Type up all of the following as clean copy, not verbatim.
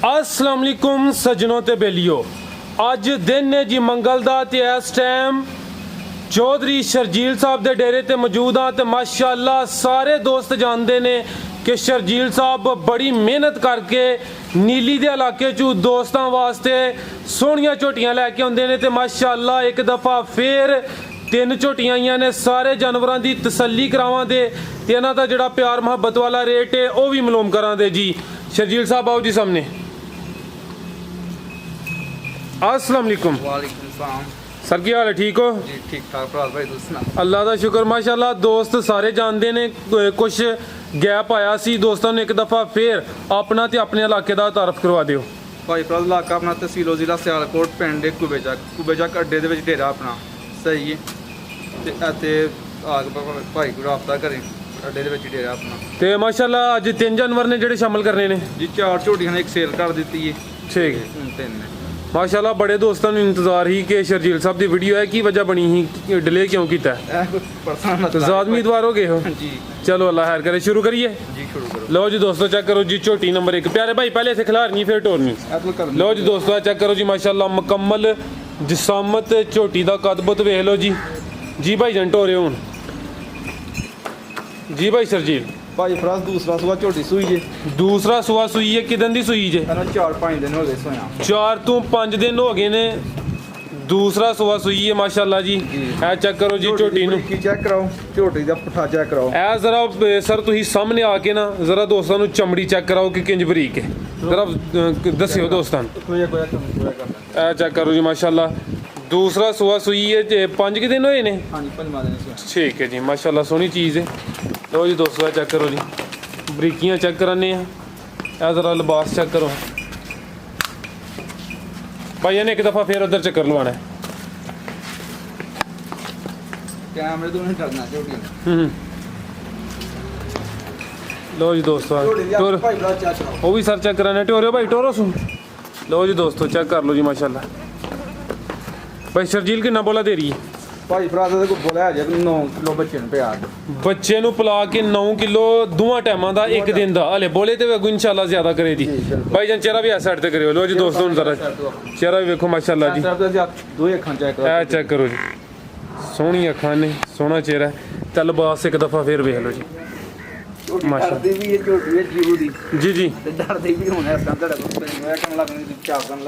अस्सलाम वालेकुम सज्जनों ते बेलियो। अज दिन ने जी मंगल दा ते इस टाइम चौधरी शर्जील साहब दे डेरे ते मौजूद हाँ ते माशाअल्लाह सारे दोस्त जानते ने कि शर्जील साहब बड़ी मेहनत करके नीली दे इलाके चू दोस्तों वास्ते सोहनियां झोटियां लैके आउंदे ने ते माशाअल्लाह एक दफ़ा फिर 3 झोटियां आईयां ने। सारे जानवरों की तसल्ली करावां दे ते इन्हां दा जिहड़ा प्यार मुहब्बत वाला रेट है वह भी मालूम करां दे जी। शर्जील साहब आओ जी सामने। अस्सलाम वालेकुम। वालेकुम सलाम सर की हाल है, ठीक हो जी? ठीक ठाक भरा भाई, तुम सुना? अल्लाह का शुक्र माशाल्लाह। दोस्त सारे जानते ने कुछ गैप आया सी दोस्तों ने, एक दफ़ा फिर अपना ते अपने इलाके का तारफ करवा दिओ। भाई भरा इलाका अपना तहसीलो जिला सियालकोट पिंड कुबेचक अड्डे दे विच डेरा अपना सही है ते इत्थे भाई को राबता करें अड्डे दे विच डेरा अपना ते माशाल्लाह अज 3 जानवर ने जेडे शामिल करने ने जी। 4 झोटियां ने एक सेल कर दी है। ठीक है हुण 3 ने माशाल्लाह। बड़े दोस्तों ने इंतजार ही कि शर्जील साहब की वीडियो है, की वजह बनी ही डिले क्यों किया? ज़्यादा उम्मीदवार हो गए हो जी। चलो अल्लाह खैर करे, शुरू करिए जी शुरू करो। लो जी दोस्तों चेक करो जी झोटी नंबर 1। प्यारे भाई पहले से खिलारनी फिर टोरनी। लो जी दोस्तों चेक करो जी माशाल्लाह मुकम्मल जिसामत झोटी का कदबुत वेख लो जी। जी भाई जन टोरे हूँ जी भाई शर्जील भाई फराज दूसरा सुबह झोटी सूई है। दूसरा सुआ सूई है, किदन दी सूई जे? 4-5 दिन हो गए सोया। 4 तो 5 दिन हो गए ने। दूसरा सुआ सूई है माशाल्लाह जी। ए चेक करो जी झोटी नूं, चेक कराओ झोटी दा पुठा चेक कराओ। ए जरा सर तुसीं सामने आके ना जरा दोस्तों नूं चमड़ी चेक कराओ कि किंज बरीक है, जरा दस्सिओ दोस्तां। ए चेक करो जी माशाल्लाह दूसरा सुआ सूई है। 5 के दिन होए ने? हाँ जी 5 दिन। ठीक है जी माशाल्लाह सोहनी चीज़ है। लो जी दोस्तों चेक करो जी बरीकियां चेक कराने हैं। ज़रा लिबास चेक करो भाई ने एक दफ़ा फिर उधर चक्कर लवाना है। कैमरे तो नहीं डरना झोटी। लो जी दोस्तों टोर वो भी सर चेक कराने टोरो भाई टोरो सुन। लो जी दोस्तों चेक कर लो जी माशाल्लाह। भाई शर्जील कितना बोला दे रही है? भाई भरा को बोला है 9 किलो बच्चे ने पिया बच्चे नु पिला के 9 किलो दोवां टाइमां दा एक दिन दा। हले बोले ते अगू इंशाल्लाह ज्यादा करे दी। भाई जान चेहरा भी इस साइड ते करियो। लो जी दोस्तों जरा चेहरा भी देखो माशाल्लाह जी। दो अखां चेक करो। ए चेक करो जी सोहनी अखां ने सोहना चेहरा। चल बस एक दफा फिर वेख लो जी माशाल्लाह। जी जी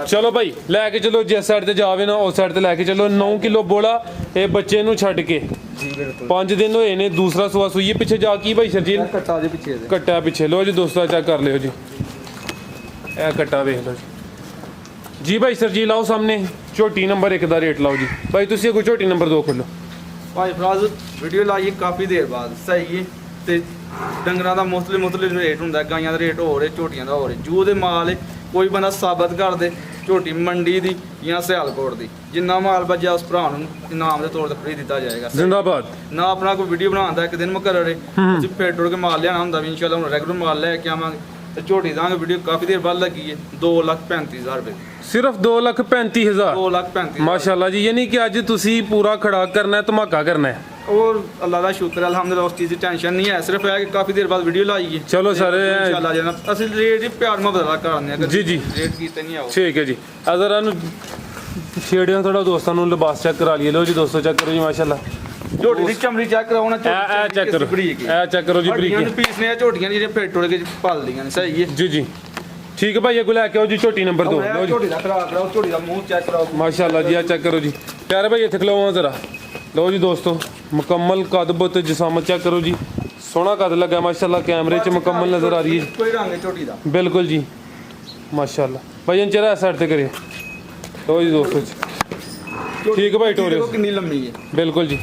चलो भाई लैके चलो जिस साइड ते जावे ना उस साइड ते लैके चलो। 9 किलो बोला ये बच्चे नूं छड्ड के 5 दिन होए ने। दूसरा सुआ सूई पिछे जा की भाई शर्जील कट्टा पिछे। लो जी दोस्तों चेक कर लियो जी ए कट्टा वेख लो जी। जी भाई शर्जील आओ सामने झोटी नंबर 1 का रेट लाओ जी। भाई तुसीं कोई झोटी नंबर 2 खोलो। भाई फराज वीडियो लाइए काफ़ी देर बाद सही है ते डंगरां दा मुख्तलिफ रेट हुंदा है। गाइयां दा रेट हो रहे झोटियां दा हो रहे। जू दे माल है कोई बंदा साबित कर दे झोटी मंडी दी या सियालकोट दी जिन्ना माल बज्जा उस भरा नूं इनाम के तौर पर फ्री दिता जाएगा। जिंदाबाद। ना अपना कोई वीडियो बनाता एक दिन मुकर्रर है उसी फिर टुर के माल लियाना हुंदा भी इंशाल्लाह हुण रेगुलर माल लैके आवांगे ते झोटी दांगे वीडियो काफ़ी देर बाद लगी है। 2,35,000 रुपए सिर्फ 2,35,000 2,35,000 माशाल्लाह जी। यानी कि अज तुसी पूरा खड़ा करना है धमाका करना है। और अल्लाह का शुक्र है अल्हम्दुलिल्लाह उस चीज़ की टेंशन नहीं है। सिर्फ है कि काफ़ी देर बाद वीडियो लाई है। चलो सर इंशाल्लाह जना असली रेट ही प्यार मुहब्बत करने जी जी रेट कीते नहीं आओ। ठीक है जी। अगर छेड़िया थोड़ा दोस्तों को लिबास चेक करा लिए। लो जी दोस्तों चेक करो जी माशाल्लाह झोटी दी चमड़ी चेक कराओ ना। चेक करो चेक करो जी बरीक पीस ने झोटियां जेह्ड़ियां फिर टुर के पाल दियां सही है। जी जी ठीक है भाई अगो लैके आओ जी झोटी नंबर 2। लो जी झोटी दा कराओ झोटी दा मुंह चेक कराओ माशाल्लाह जी चेक करो जी प्यारे भाई इत्थे खलो जरा। लो जी दोस्तों मुकम्मल कदबुत जिसामत चेक करो जी सोहना कद लगा माशाल्लाह कैमरे च मुकम्मल नजर आ रही है। कोई रंग है झोटी दा बिल्कुल जी माशाल्लाह। भाई जन चेहरा इस साइड ते करिए। लो जी दोस्तों ठीक है भाई टोरे कितनी लंबी है बिल्कुल जी।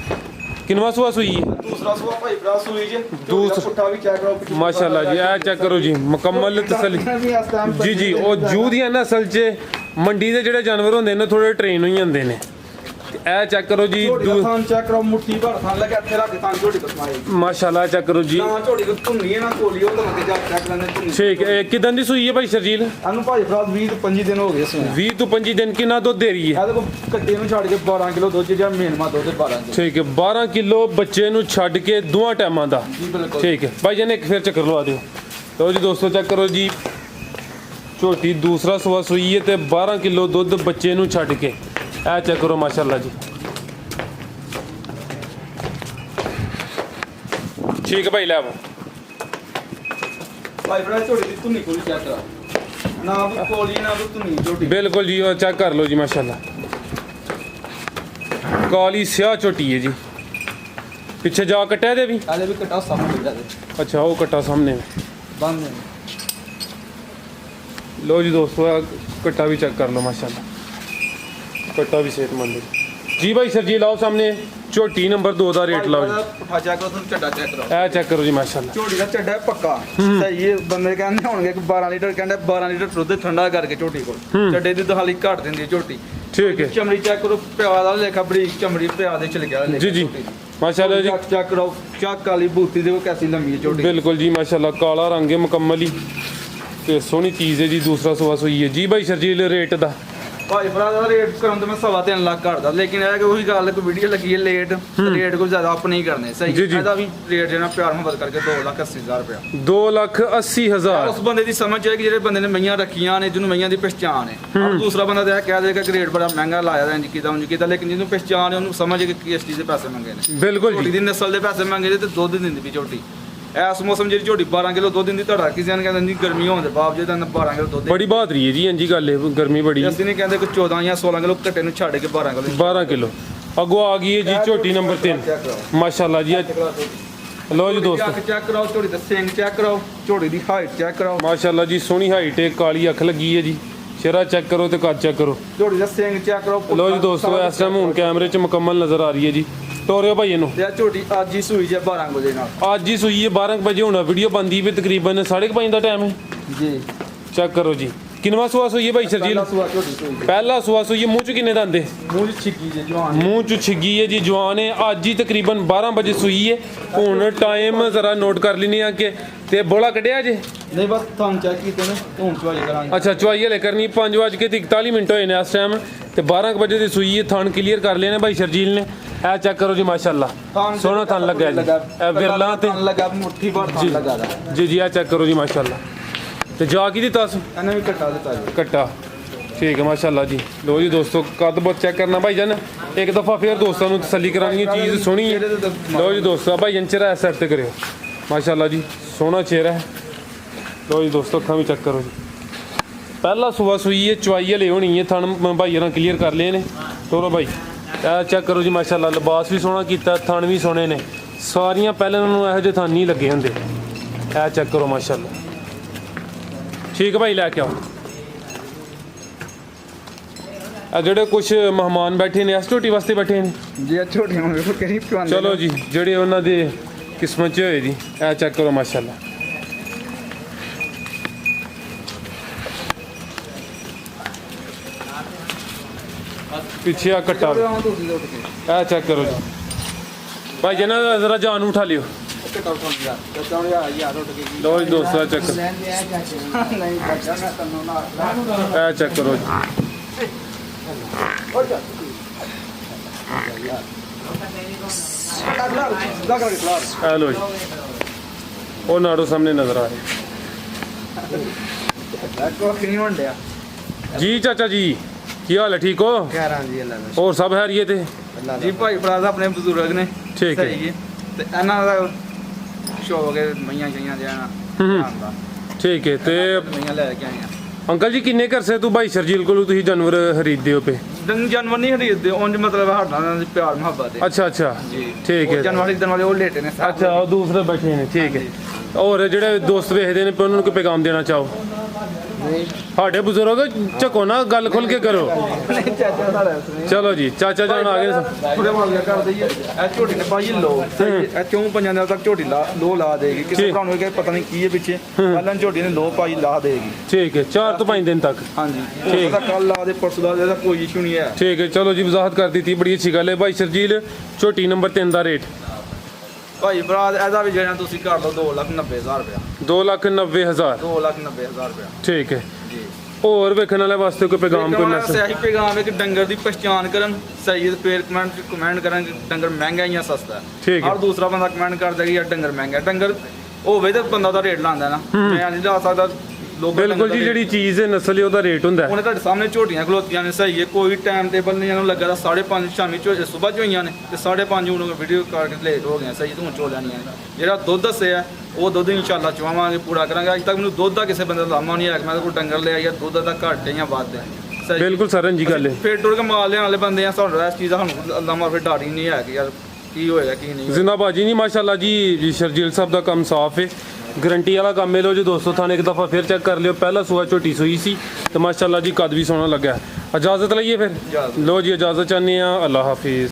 किनवा सुआ सूई है? दूसरा सुआ भाई भरा सूई जे दूसरा पुट्ठा भी चेक कराओ माशाल्लाह जी ए चेक करो जी मुकम्मल तसल्ली जी जी। और जू दी नस्ल च मंडी दे जेह्ड़े जानवर होंदे ने थोड़े ट्रेन होई जंदे ने। ए चेक करो जी थान चेक करो मुट्ठी भर थान लगे इत्थे रख थान झोटी कसमाए माशाल्लाह चेक करो जी। ना झोटी को धुन्नी है ना कोली हो तो लगे जा चेक करने ठीक है किदन दी सूई है भाई शर्जील? अनु भाई फराज 20 तो 25 दिन हो गए इसमें। 20 तो 25 दिन कितना दुध दे रही है? देखो कट्टे ਨੂੰ ਛੱਡ ਕੇ 12 ਕਿਲੋ ਦੁੱਧ ਜਾਂ ਮੇਨਮਾ ਦੁੱਧ 12 ਕਿਲੋ। ठीक है 12 किलो बच्चे ਨੂੰ ਛੱਡ ਕੇ ਦੋਵਾਂ ਟਾਈਮਾਂ ਦਾ। ਜੀ ਬਿਲकुल ठीक है भाई जान एक फिर चक्कर लवा दियो। तो जी दोस्तों चेक करो जी ਝੋਟੀ ਦੂਸਰਾ ਸੂਆ ਸੂਈ ਹੈ ਤੇ 12 ਕਿਲੋ ਦੁੱਧ ਬੱਚੇ ਨੂੰ ਛੱਡ ਕੇ ਇਹ ਚੈੱਕ ਕਰੋ ਮਾਸ਼ਾਅੱਲਾ ਜੀ। ਠੀਕ ਹੈ ਭਾਈ ਲੈ ਆਵੋ। ਭਾਈ ਭਰਾ ਝੋਟੀ ਦੀ ਧੁੰਨੀ ਕੋਲ ਚੈੱਕ ਕਰਾ, ਨਾ ਕੋਈ ਕੋਲੀ ਨਾ ਕੋਈ ਧੁੰਨੀ ਝੋਟੀ। ਬਿਲਕੁਲ ਜੀ ਉਹ ਚੈੱਕ ਕਰ ਲਓ ਜੀ ਮਾਸ਼ਾਅੱਲਾ। ਕਾਲੀ ਸਿਆਹ ਝੋਟੀ ਹੈ ਜੀ। ਪਿੱਛੇ ਜਾ ਕੱਟਿਆ ਦੇ ਵੀ। ਆਲੇ ਵੀ ਕਟਾ ਸਾਹਮਣੇ ਲੱਗਾ ਦੇ ਅੱਛਾ ਉਹ ਕੱਟਾ ਸਾਹਮਣੇ ਬੰਦ ਨੇ। ਲੋ ਜੀ ਦੋਸਤੋ ਆਹ ਕੱਟਾ ਵੀ ਚੈੱਕ ਕਰ ਲਓ ਮਾਸ਼ਾਅੱਲਾ। ਕੱਟਾ ਵੀ ਸਿਹਤਮੰਦ ਹੈ ਜੀ। ਭਾਈ ਸਰ ਜੀ ਲਾਓ ਸਾਹਮਣੇ ਝੋਟੀ ਨੰਬਰ 2 ਦਾ ਰੇਟ ਲਾਓ ਜੀ। ਪੁੱਠਾ ਚੈੱਕ ਕਰੋ, ਤੁਹਾਨੂੰ ਚੱਡਾ ਚੈੱਕ ਕਰੋ। ਇਹ ਚੈੱਕ ਕਰੋ ਜੀ ਮਾਸ਼ਾਅੱਲਾ। ਝੋਟੀ ਦਾ ਚੱਡਾ ਹੈ ਪੱਕਾ ਸਹੀ ਹੈ। ਬੰਦੇ ਕਹਿੰਦੇ ਹੋਣਗੇ ਕਿ 12 ਲੀਟਰ, ਕਹਿੰਦੇ 12 ਲੀਟਰ ਦੁੱਧ ਠੰਡਾ ਕਰਕੇ ਝੋਟੀ ਕੋਲ ਚੱਡੇ ਦੀ ਦਹਾਲੀ ਘੱਟ ਦਿੰਦੀ ਹੈ ਝੋਟੀ। ਠੀਕ ਹੈ ਚਮੜੀ ਚੈੱਕ ਕਰੋ, ਪਿਆ ਦਾ ਲੇਖਾ ਬੜੀ ਚਮੜੀ ਪਿਆ ਦੇ ਚਲ ਗਿਆ ਜੀ ਜੀ ਮਾਸ਼ਾਅੱਲਾ ਜੀ। ਚੈੱਕ ਕਰੋ, ਚੱਕ ਵਾਲੀ ਬੂਤੀ ਦੇਖੋ ਕੈਸੀ ਲੰਮੀ ਹੈ ਝੋਟੀ। ਬਿਲਕੁਲ ਜੀ ਮਾਸ਼ਾਅੱਲਾ ਕਾਲਾ ਰੰਗ ਹੈ ਮੁਕੰਮਲ ਹੀ ਤੇ ਸੋਹਣੀ ਚੀਜ਼ ਹੈ ਜੀ। ਦੂਸਰਾ ਸੂਆ ਸੂਈ ਹੈ ਜੀ। ਭਾਈ ਸ਼ਰਜੀਲ ਰੇਟ ਦਾ ਭਾਈ ਭਰਾ ਦਾ ਰੇਟ ਕਰਾਂ ਤਾਂ ਮੈਂ 3.5 ਲੱਖ ਘੜਦਾ, ਲੇਕਿਨ ਇਹ ਕਿ ਉਹੀ ਗੱਲ ਕੋਈ ਵੀਡੀਓ ਲੱਗੀ ਹੈ ਲੇਟ, ਰੇਟ ਕੋਈ ਜ਼ਿਆਦਾ ਆਪ ਨਹੀਂ ਕਰਨੇ ਸਹੀ। ਇਹਦਾ ਵੀ ਰੇਟ ਜਿਹੜਾ ਪਿਆਰ ਮੁਹੱਬਤ ਕਰਕੇ 2,80,000 ਰੁਪਇਆ। 2,80,000 ਉਸ ਬੰਦੇ ਦੀ ਸਮਝ ਹੈ ਕਿ ਜਿਹੜੇ ਬੰਦੇ ਨੇ ਮਈਆਂ ਰੱਖੀਆਂ ਨੇ, ਜਿਹਨੂੰ ਮਈਆਂ ਦੀ ਪਛਾਣ ਹੈ। ਔਰ ਦੂਸਰਾ ਬੰਦਾ ਤਾਂ ਇਹ ਕਹਿ ਦੇਗਾ ਕਿ ਰੇਟ ਬੜਾ ਮਹਿੰਗਾ ਲਾਇਆ ਦਾ ਇੰਜ ਕੀਤਾ, ਲੇਕਿਨ ਜਿਹਨੂੰ ਪਛਾਣ ਹੈ ਉਹਨੂੰ ਸਮਝ ਹੈ ਕਿ ਕਿਸ ਚੀਜ਼ ਦੇ ਪੈਸੇ ਮੰਗੇ ਨੇ। ਬਿਲਕੁਲ ਝੋਟੀ ਜੀ। ਦੀ ਨਸਲ ਦੇ ਪੈਸੇ ਮੰਗੇ ਨੇ ਤੇ ਦੁੱਧ ਦਿੰਦੀ ਵੀ ਝੋਟੀ। ਇਸ ਮੌਸਮ ਜਿਹੜੀ ਝੋਟੀ 12 ਕਿਲੋ ਦੁੱਧ ਦਿੰਦੀ, ਤੁਹਾਡਾ ਕਿਸੇ ਨੇ ਕਹਿੰਦਾ ਨਹੀਂ ਗਰਮੀ ਹੋਣ ਦੇ ਬਾਵਜੂਦ 12 ਕਿਲੋ ਦੁੱਧ। ਬੜੀ ਬਹਾਦਰੀ ਹੈ ਜੀ। ਇੰਜੀ ਗੱਲ ਹੈ ਗਰਮੀ ਬੜੀ। ਅਸੀਂ ਨਹੀਂ ਕਹਿੰਦੇ ਕਿ 14 ਜਾਂ 16 ਕਿਲੋ ਘੱਟੇ ਨੂੰ ਛੱਡ ਕੇ 12 ਕਿਲੋ 12 ਕਿਲੋ ਅੱਗੋਂ ਆ ਗਈ ਹੈ ਜੀ ਝੋਟੀ ਨੰਬਰ 3 ਮਾਸ਼ਾਅੱਲਾ ਜੀ। ਲਓ ਜੀ ਦੋਸਤੋ ਚੈੱਕ ਕਰਾਓ, ਝੋਟੀ ਦਾ ਸਿੰਗ ਚੈੱਕ ਕਰਾਓ, ਝੋਟੀ ਦੀ ਹਾਈਟ ਚੈੱਕ ਕਰਾਓ। ਮਾਸ਼ਾਅੱਲਾ ਜੀ ਸੋਹਣੀ ਹਾਈਟ ਹੈ, ਕਾਲੀ ਅੱਖ ਲੱਗੀ ਹੈ ਜੀ। ਚਿਹਰਾ ਚੈੱਕ ਕਰੋ ਤੇ ਕੱਦ ਚੈੱਕ ਕਰੋ। ਝੋਟੀ ਦਾ ਸਿੰਗ ਚੈੱਕ ਕਰੋ। ਲਓ ਜੀ ਦੋਸਤੋ ਇਸ ਟਾਈਮ ਹੁਣ ਕੈਮਰੇ 'ਚ ਮੁਕੰਮਲ ਨਜ਼ਰ ਆ ਰਹੀ ਹੈ ਜੀ। ਤੋਰਿਓ ਭਾਈ ਇਹਨੂੰ। ਤੇ ਝੋਟੀ ਅੱਜ ਹੀ ਸੂਈ ਜੇ 12 ਵਜੇ ਨਾਲ। ਅੱਜ ਹੀ ਸੂਈ ਹੈ 12 ਵਜੇ। ਹੁਣ ਵੀਡੀਓ ਬੰਦੀ ਵੀ ਤਕਰੀਬਨ 5:30 ਦਾ ਟਾਈਮ ਹੈ ਜੀ। ਚੈੱਕ ਕਰੋ ਜੀ। ਕਿੰਨਵਾਂ ਸੂਆ ਸੂਈ ਹੈ ਭਾਈ ਸ਼ਰਜੀਲ? ਪਹਿਲਾ ਸੂਆ ਸੂਈ ਹੈ। ਮੂੰਹ 'ਚ ਕਿੰਨੇ ਦੰਦ? ਮੂੰਹ 'ਚ ਛਿੱਗੀ ਜੇ ਜਵਾਨ। ਮੂੰਹ 'ਚ ਛਿੱਗੀ ਹੈ ਜੀ, ਜਵਾਨ ਹੈ। ਅੱਜ ਹੀ ਤਕਰੀਬਨ 12 ਵਜੇ ਸੂਈ ਹੈ। ਹੁਣ ਟਾਈਮ ਜ਼ਰਾ ਨੋਟ ਕਰ ਲੈਣੀ ਆ ਕਿ ਤੇ ਬੋਲਾ ਕੱਢਿਆ ਜੇ ਨਹੀਂ ਬਸ ਤੁਹਾਨੂੰ ਚੈੱਕ ਕੀਤੇ ਨੇ, ਹੁਣ ਚਵਾਈ ਕਰਾਂਗੇ। ਅੱਛਾ ਚੁਆਈ ਹਲੇ ਕਰਨੀ। 5:41 ਹੋਏ ਨੇ ਇਸ ਟਾਈਮ ਤੇ 12 ਵਜੇ ਦੀ ਸੂਈ ਹੈ। ਥਣ ਕਲੀਅਰ ਕਰ ਲਿਆ ਨੇ ਭਾਈ ਸ਼ਰਜੀਲ ਨੇ। ਇਹ ਚੈੱਕ ਕਰੋ ਜੀ ਮਾਸ਼ਾਅੱਲਾ। ਸੋਹਣਾ ਥਣ ਲੱਗਾ ਜੀ। ਇਹ ਵਿਰਲਾ ਤੇ ਲੱਗਾ ਮੁੱਠੀ ਭਰ ਥਣ ਲੱਗਾ ਦਾ ਜੀ ਜੀ। ਇਹ ਚੈੱਕ ਕਰੋ ਜੀ ਮਾਸ਼ਾਅੱਲਾ। ਤੇ ਜਾ ਕੀ ਦਿੱਤਾ ਸੂ? ਇਹਨੇ ਵੀ ਘਟਾ ਦਿੱਤਾ ਜੀ। ਕੱਟਾ ਠੀਕ ਹੈ ਮਾਸ਼ਾਅੱਲਾ ਜੀ। ਲੋ ਜੀ ਦੋਸਤੋ ਕੱਦ ਬਹੁਤ ਚੈੱਕ ਕਰਨਾ ਭਾਈ ਜਾਨ। ਇੱਕ ਦਫਾ ਫੇਰ ਦੋਸਤਾਂ ਨੂੰ ਤਸੱਲੀ ਕਰਾਉਣੀ ਹੈ, ਚੀਜ਼ ਸੋਹਣੀ ਹੈ। ਲੋ ਜੀ ਦੋਸਤੋ ਭਾਈ ਜਾਨ ਚਿਹਰਾ ਇਸ ਸਾਈਡ ਤੇ ਕਰਿਓ ਮਾਸ਼ਾਅੱਲਾ ਜੀ। ਸੋਹਣਾ ਚਿਹਰਾ ਹੈ। ਲੋ ਜੀ ਦੋਸਤੋ ਅੱਖਾਂ ਵੀ ਚੈੱਕ ਕਰੋ ਜੀ। ਪਹਿਲਾ ਸੂਆ ਸੂਈ ਹੈ। ਚੁਆਈ ਹਲੇ ਹੋਣੀ ਹੈ। ਥਣ ਭਾਈ ਨਾਲ ਕਲੀਅਰ ਕਰ ਲਏ ਨੇ। ਤੋਰੋ ਭਾਈ ਇਹ ਚੈੱਕ ਕਰੋ ਜੀ ਮਾਸ਼ਾਅੱਲਾ। ਲਿਬਾਸ ਵੀ ਸੋਹਣਾ ਕੀਤਾ, ਥਣ ਵੀ ਸੋਹਣੇ ਨੇ। ਸਾਰੀਆਂ ਪਹਿਲਾਂ ਨੂੰ ਇਹੋ ਜਿਹੇ ਥਣ ਨਹੀਂ ਲੱਗੇ ਹੁੰਦੇ। ਇਹ ਚੈੱਕ ਕਰੋ ਮਾਸ਼ਾਅੱਲਾ। ਠੀਕ ਹੈ ਭਾਈ ਲੈ ਕੇ ਆਓ। ਆ ਜਿਹੜੇ ਕੁਝ ਮਹਿਮਾਨ ਬੈਠੇ ਨੇ ਇਸ ਝੋਟੀ ਵਾਸਤੇ ਬੈਠੇ ਨੇ ਜੀ। ਇਹ ਝੋਟੀਆਂ ਨੂੰ ਵੇਖੋ ਕਿਹੜੀ ਪਵਾਉਂਦੇ। ਚਲੋ ਜੀ ਜਿਹੜੇ ਉਹਨਾਂ ਦੇ ਕਿਸਮਤ 'ਚ ਹੋਏ ਜੀ। ਇਹ ਚੈੱਕ ਕਰੋ ਮਾਸ਼ਾਅੱਲਾ। ਪਿੱਛੇ ਆ ਕੱਟਾ ਇਹ ਚੈੱਕ ਕਰੋ ਜੀ ਭਾਈ ਜਨਾ ਜ਼ਰਾ ਜਾਨ ਨੂੰ ਉਠਾ ਲਿਓ। ਲਓ ਜੀ ਦੋਸਤੋ ਚੈੱਕ ਕਰੋ। ਇਹ ਚੈੱਕ ਕਰੋ ਜੀ। ਇਹ ਲਓ ਜੀ ਉਹ ਨਾੜੋ ਸਾਹਮਣੇ ਨਜ਼ਰ ਆ ਰਿਹਾ ਜੀ। ਚਾਚਾ ਜੀ ਕੀ ਹਾਲ ਹੈ? ਠੀਕ ਹੋ? ਹੋਰ ਸਭ ਹੈਰੀਏ ਤੇ ਜੀ। ਭਾਈ ਭਰਾ ਦਾ ਆਪਣੇ ਬਜ਼ੁਰਗ ਨੇ ਠੀਕ ਹੈ। ਸਹੀ ਹੈ ਤੇ ਇਹਨਾਂ ਦਾ ਸ਼ੌਕ ਹੈ ਮਈਆਂ ਜਾਈਆਂ ਜਾਣਾ। ਠੀਕ ਹੈ ਤੇ ਮਈਆਂ ਲੈ ਕੇ ਆਏ ਆ। ਅੰਕਲ ਜੀ ਕਿੰਨੇ ਕਰਸੇ ਤੂੰ ਭਾਈ ਸ਼ਰਜੀਲ ਕੋਲੋਂ ਤੁਸੀਂ ਜਾਨਵਰ ਖਰੀਦਦੇ ਹੋ ਪਏ? ਜਾਨਵਰ ਨਹੀਂ ਖਰੀਦਦੇ, ਉਂਝ ਮਤਲਬ ਸਾਡਾ ਨਾਲ ਦੀ ਪਿਆਰ ਮੁਹੱਬਤ ਹੈ। ਅੱਛਾ ਅੱਛਾ ਜੀ ਠੀਕ ਹੈ। ਜਾਨਵਰ ਖਰੀਦਣ ਵਾਲੇ ਉਹ ਲੇਟੇ ਨੇ ਸਾਰੇ। ਅੱਛਾ ਉਹ ਦੂਸਰੇ ਬੈਠੇ ਨੇ ਠੀਕ ਹੈ। ਹੋਰ ਜਿਹੜੇ ਦੋਸਤ ਵੇਖਦੇ ਨੇ ਉਹਨਾਂ ਨੂੰ ਕੋਈ ਪੈਗਾਮ ਦੇਣਾ ਚਾਹੋ? ਸਾਡੇ ਬਜ਼ੁਰਗ ਝਕੋ ਨਾ, ਗੱਲ ਖੁੱਲ ਕੇ ਕਰੋ। ਚਲੋ ਜੀ ਚਾਚਾ ਜਾਨ ਆ ਗਏ। ਥੋੜੇ ਮਾਲੀਆ ਕਰ ਦਈਏ। ਇਹ ਝੋਟੀ ਨੇ ਪਾਈ ਲੋ ਇਹ ਕਿਉਂ 5 ਦਿਨ ਤੱਕ ਝੋਟੀ ਲੋ ਲਾ ਦੇਗੀ। ਕਿਸੇ ਭਰਾ ਨੂੰ ਪਤਾ ਨਹੀਂ ਕੀ ਹੈ ਪਿੱਛੇ, ਪਹਿਲਾਂ ਝੋਟੀ ਨੇ ਲੋ ਪਾਈ ਲਾ ਦੇਗੀ। ਠੀਕ ਹੈ 4 ਤੋਂ 5 ਦਿਨ ਤੱਕ। ਹਾਂਜੀ ਉਹਦਾ ਕੱਲ ਲਾ ਦੇ ਪਰਸੋਂ ਦਾ ਇਹਦਾ ਕੋਈ ਇਸ਼ੂ ਨਹੀਂ ਹੈ। ਠੀਕ ਹੈ ਚਲੋ ਜੀ ਵਜ਼ਾਹਤ ਕਰ ਦਿੱਤੀ, ਬੜੀ ਅੱਛੀ ਗੱਲ ਹੈ। ਭਾਈ ਸ਼ਰਜੀਲ ਝੋਟੀ ਨੰਬਰ 3 ਦਾ ਰੇਟ ਭਾਈ ਭਰਾ ਇਹਦਾ ਵੀ ਜਿਹੜਾ ਤੁਸੀਂ ਕਰ ਲਓ 2,90,000 ਰੁਪਇਆ। 2,90,000 2,90,000 ਰੁਪਇਆ ਠੀਕ ਹੈ। ਜੀ। ਹੋਰ ਵੇਖਣ ਵਾਲੇ ਵਾਸਤੇ ਕੋਈ ਪੈਗਾਮ ਕੋਈ ਮੈਸੇਜ? ਸਹੀ ਪੈਗਾਮ ਹੈ ਕਿ ਡੰਗਰ ਦੀ ਪਛਾਣ ਕਰਨ ਸਹੀ ਹੈ। ਫੇਰ ਕਮੈਂਟ ਕਰਨ ਕਿ ਡੰਗਰ ਮਹਿੰਗਾ ਜਾਂ ਸਸਤਾ ਹੈ। ਠੀਕ ਹੈ। ਔਰ ਦੂਸਰਾ ਬੰਦਾ ਕਮੈਂਟ ਕਰਦਾ ਕਿ ਯਾਰ ਡੰਗਰ ਮਹਿੰਗਾ। ਡੰਗਰ ਹੋਵੇ ਤਾਂ ਬੰਦਾ ਦਾ ਰੇਟ ਲਾਉਂਦਾ ਨਾ। ਮੈਂ ਨਹੀਂ ਲਾ ਸਕਦਾ ਲੋਕਲ ਬਿਲਕੁਲ ਜੀ, ਜਿਹੜੀ ਚੀਜ਼ ਹੈ ਨਸਲ ਹੈ ਉਹਦਾ ਰੇਟ ਹੁੰਦਾ ਹੈ। ਉਹਨੇ ਤੁਹਾਡੇ ਸਾਹਮਣੇ ਝੋਟੀਆਂ ਖਲੋਤੀਆਂ ਨੇ ਸਹੀ ਹੈ, ਕੋਈ ਟਾਈਮ ਟੇਬਲ ਨਹੀਂ ਇਹਨੂੰ ਲੱਗਾ ਤਾਂ 5:30 ਸ਼ਾਮੀ ਸਵੇਰ ਚ ਹੋਈਆਂ ਨੇ ਤੇ 5:30 ਹੁਣ ਵੀਡੀਓ ਕਰਕੇ ਲੇਟ ਹੋ ਗਈਆਂ ਸਹੀ, ਤੂੰ ਚੋ ਲੈਣੀਆਂ ਨੇ। ਜਿਹੜਾ ਦੁੱਧ ਦੱਸਿਆ ਉਹ ਦੁੱਧ ਇਨਸ਼ਾਅੱਲਾ ਚਵਾਵਾਂਗੇ, ਪੂਰਾ ਕਰਾਂਗੇ। ਅੱਜ ਤੱਕ ਮੈਨੂੰ ਦੁੱਧ ਦਾ ਕਿਸੇ ਬੰਦੇ ਦਾ ਲਾਮਾ ਨਹੀਂ ਆਇਆ ਮੈਂ ਕੋਈ ਡੰਗਰ ਲਿਆ ਜਾਂ ਦੁੱਧ ਦਾ ਘੱਟ ਹੈ ਜਾਂ ਵੱਧ ਹੈ ਸਹੀ। ਬਿਲਕੁਲ ਸਰਨ ਜੀ ਗੱਲ ਹੈ। ਫੇਰ ਟੁਰ ਕੇ ਮਾਲ ਲਿਆਉਣ ਵਾਲੇ ਬੰਦੇ ਆ, ਸਾਡਾ ਇਸ ਚੀਜ਼ ਦਾ ਸਾਨੂੰ ਲਾਮਾ ਫਿਰ ਡਰ ਹੀ ਨਹੀਂ ਹੈ ਕਿ ਯਾਰ ਕੀ ਹੋਏਗਾ ਕੀ ਨਹੀਂ। ਜ਼ਿੰਦਾ ਬਾਜੀ ਨਹੀਂ ਮਾਸ਼ਾਅੱਲਾ ਜੀ, ਸ਼ਰਜੀਲ ਸਾਹਿਬ ਦਾ ਕੰਮ ਸਾਫ਼ ਹੈ, ਗਰੰਟੀ ਵਾਲਾ ਕੰਮ ਹੈ। ਲੋ ਜੀ ਦੋਸਤੋ, ਥਾਣੇ ਇੱਕ ਦਫਾ ਫਿਰ ਚੈੱਕ ਕਰ ਲਿਓ। ਪਹਿਲਾ ਸੂਆ ਝੋਟੀ ਸੂਈ ਸੀ ਤੇ ਮਾਸ਼ਾਅੱਲਾ ਜੀ ਕੱਦ ਵੀ ਸੋਹਣਾ ਲੱਗਾ। ਇਜਾਜ਼ਤ ਲਈਏ ਫਿਰ। ਲੋ ਜੀ ਇਜਾਜ਼ਤ ਚਾਹੁੰਦੇ ਆ। ਅੱਲਾ ਹਾਫਿਜ਼।